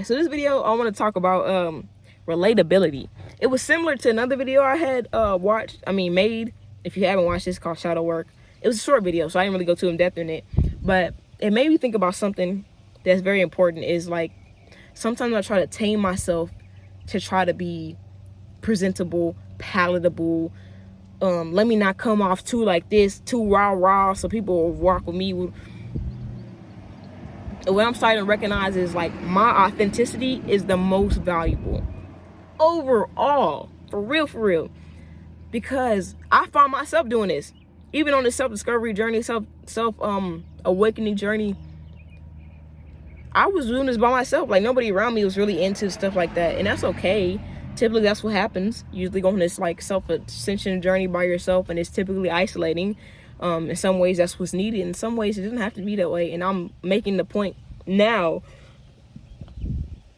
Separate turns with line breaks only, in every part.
So this video, I want to talk about relatability. It was similar to another video I had made. If you haven't watched this, called Shadow Work. It was a short video, so I didn't really go too in depth in it. But it made me think about something that's very important. Is like sometimes I try to tame myself to try to be presentable, palatable. Let me not come off too like this, too raw, so people will rock with me. What I'm starting to recognize is like my authenticity is the most valuable overall, for real, because I find myself doing this even on this self-discovery journey, self awakening journey. I was doing this by myself. Like nobody around me was really into stuff like that, and that's okay. Typically that's what happens. Usually go on this like self-ascension journey by yourself, and it's typically isolating. In some ways that's what's needed. In some ways it doesn't have to be that way, and I'm making the point now.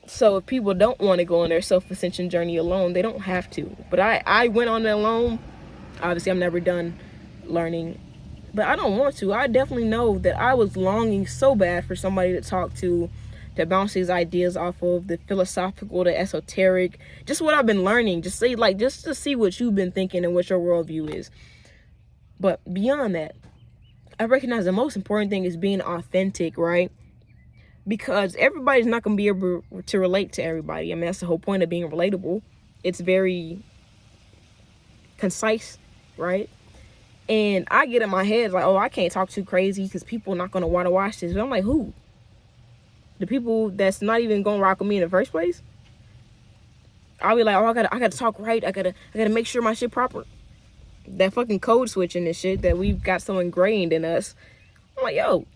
So if people don't want to go on their self-ascension journey alone, they don't have to. But I went on it alone. Obviously I'm never done learning, but I don't want to. I definitely know that I was longing so bad for somebody to talk to bounce these ideas off of, the philosophical, the esoteric, just what I've been learning, just to see what you've been thinking and what your worldview is. But beyond that, I recognize the most important thing is being authentic, right? Because everybody's not going to be able to relate to everybody. I mean, that's the whole point of being relatable. It's very concise, right? And I get in my head like, oh, I can't talk too crazy because people are not going to want to watch this. But I'm like, who? The people that's not even going to rock with me in the first place? I'll be like, oh, I gotta talk right. I gotta make sure my shit proper. That fucking code switching and shit that we've got so ingrained in us. I'm like, yo,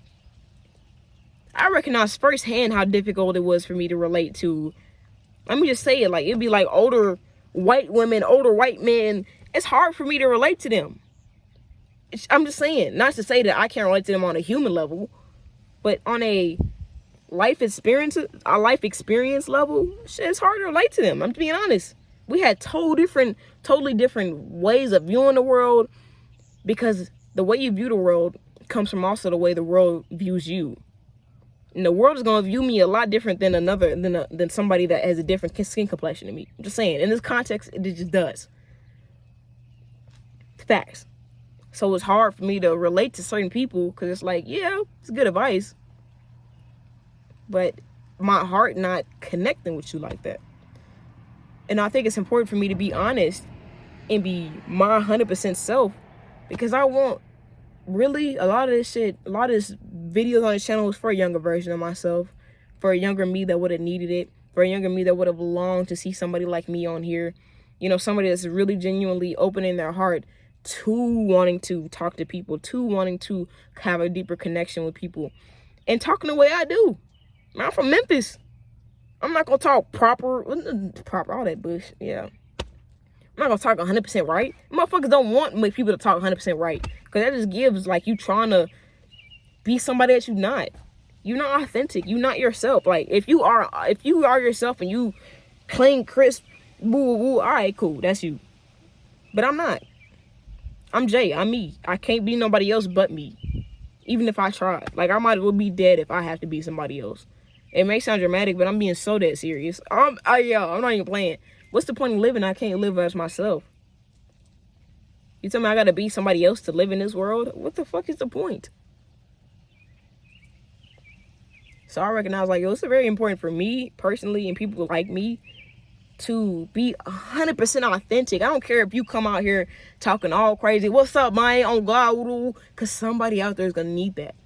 I recognize firsthand how difficult it was for me to relate to. Let me just say it, like it'd be like older white women, older white men. It's hard for me to relate to them. I'm just saying, not to say that I can't relate to them on a human level, but on a life experience level, shit, it's hard to relate to them. I'm being honest. We had totally different ways of viewing the world, because the way you view the world comes from also the way the world views you. And the world is going to view me a lot different than somebody that has a different skin complexion than me. I'm just saying, in this context, it just does. Facts. So it's hard for me to relate to certain people, because it's like, yeah, it's good advice, but my heart not connecting with you like that. And I think it's important for me to be honest and be my 100% self, because I want really a lot of this videos on this channel is for a younger version of myself, for a younger me that would have needed it, for a younger me that would have longed to see somebody like me on here. You know, somebody that's really genuinely opening their heart to wanting to talk to people, to wanting to have a deeper connection with people, and talking the way I do. I'm from Memphis. I'm not gonna talk proper, all that bush. Yeah, I'm not gonna talk 100% right. Motherfuckers don't want people to talk 100% right, because that just gives like you trying to be somebody that you're not. You're not authentic. You're not yourself. Like if you are yourself and you clean, crisp, woo woo, all right, cool, that's you. But I'm not. I'm Jay. I'm me. I can't be nobody else but me. Even if I tried. Like I might as well be dead if I have to be somebody else. It may sound dramatic, but I'm being so dead serious. I'm not even playing. What's the point of living? I can't live as myself. You tell me I gotta be somebody else to live in this world? What the fuck is the point? So I recognize like, it's very important for me personally and people like me to be 100% authentic. I don't care if you come out here talking all crazy. What's up, man? On God, because somebody out there is gonna need that.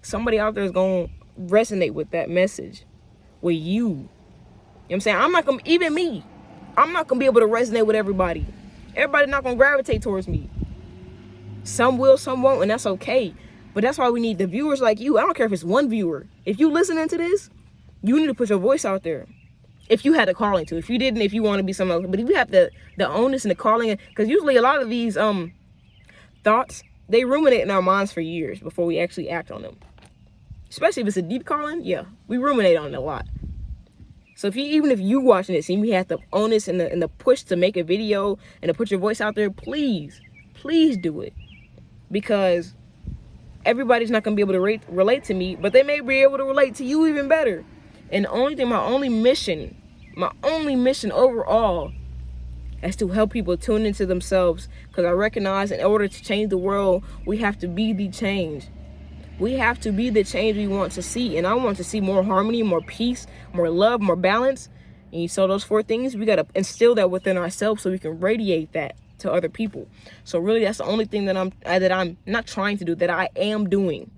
Somebody out there is gonna resonate with that message, with you. You know what I'm saying? I'm not gonna be able to resonate with everybody. Everybody's not gonna gravitate towards me. Some will, some won't, and that's okay. But that's why we need the viewers like you. I don't care if it's one viewer. If you listening to this, you need to put your voice out there. If you had the calling to. If you didn't, if you want to be someone else. But if you have the onus and the calling, because usually a lot of these thoughts, they ruminate in our minds for years before we actually act on them. Especially if it's a deep calling, yeah, we ruminate on it a lot. So even if you watching this and you have the onus and the push to make a video and to put your voice out there, please do it. Because everybody's not going to be able to relate to me, but they may be able to relate to you even better. And the only thing, my only mission overall is to help people tune into themselves, because I recognize in order to change the world, we have to be the change. We have to be the change we want to see. And I want to see more harmony, more peace, more love, more balance. And you saw those 4 things. We got to instill that within ourselves so we can radiate that to other people. So really, that's the only thing that I'm not trying to do, that I am doing,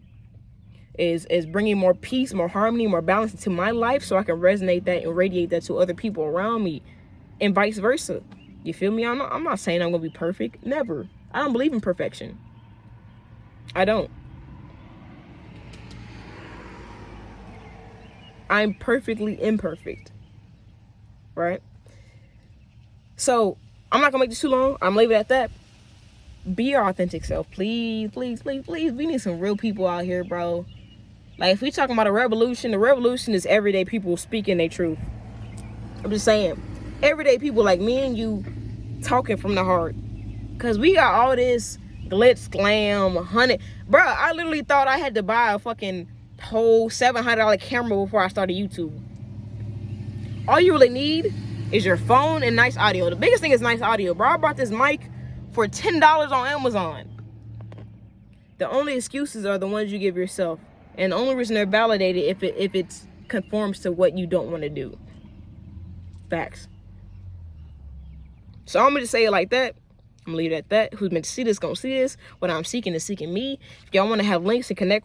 is bringing more peace, more harmony, more balance into my life, so I can resonate that and radiate that to other people around me, and vice versa. You feel me? I'm not saying I'm gonna be perfect. Never. I don't believe in perfection. I don't. I'm perfectly imperfect. Right? So I'm not gonna make this too long. I'm leaving it at that. Be your authentic self. Please, please, please, please. We need some real people out here, bro. Like, if we talking about a revolution, the revolution is everyday people speaking their truth. I'm just saying. Everyday people like me and you talking from the heart. Because we got all this glitz, glam, 100. Bro, I literally thought I had to buy a fucking whole $700 camera before I started YouTube. All you really need is your phone and nice audio. The biggest thing is nice audio, bro. I bought this mic for $10 on Amazon. The only excuses are the ones you give yourself. And the only reason they're validated if it conforms to what you don't want to do. Facts. So I'm going to say it like that. I'm going to leave it at that. Who's meant to see this, going to see this. What I'm seeking is seeking me. If y'all want to have links and connect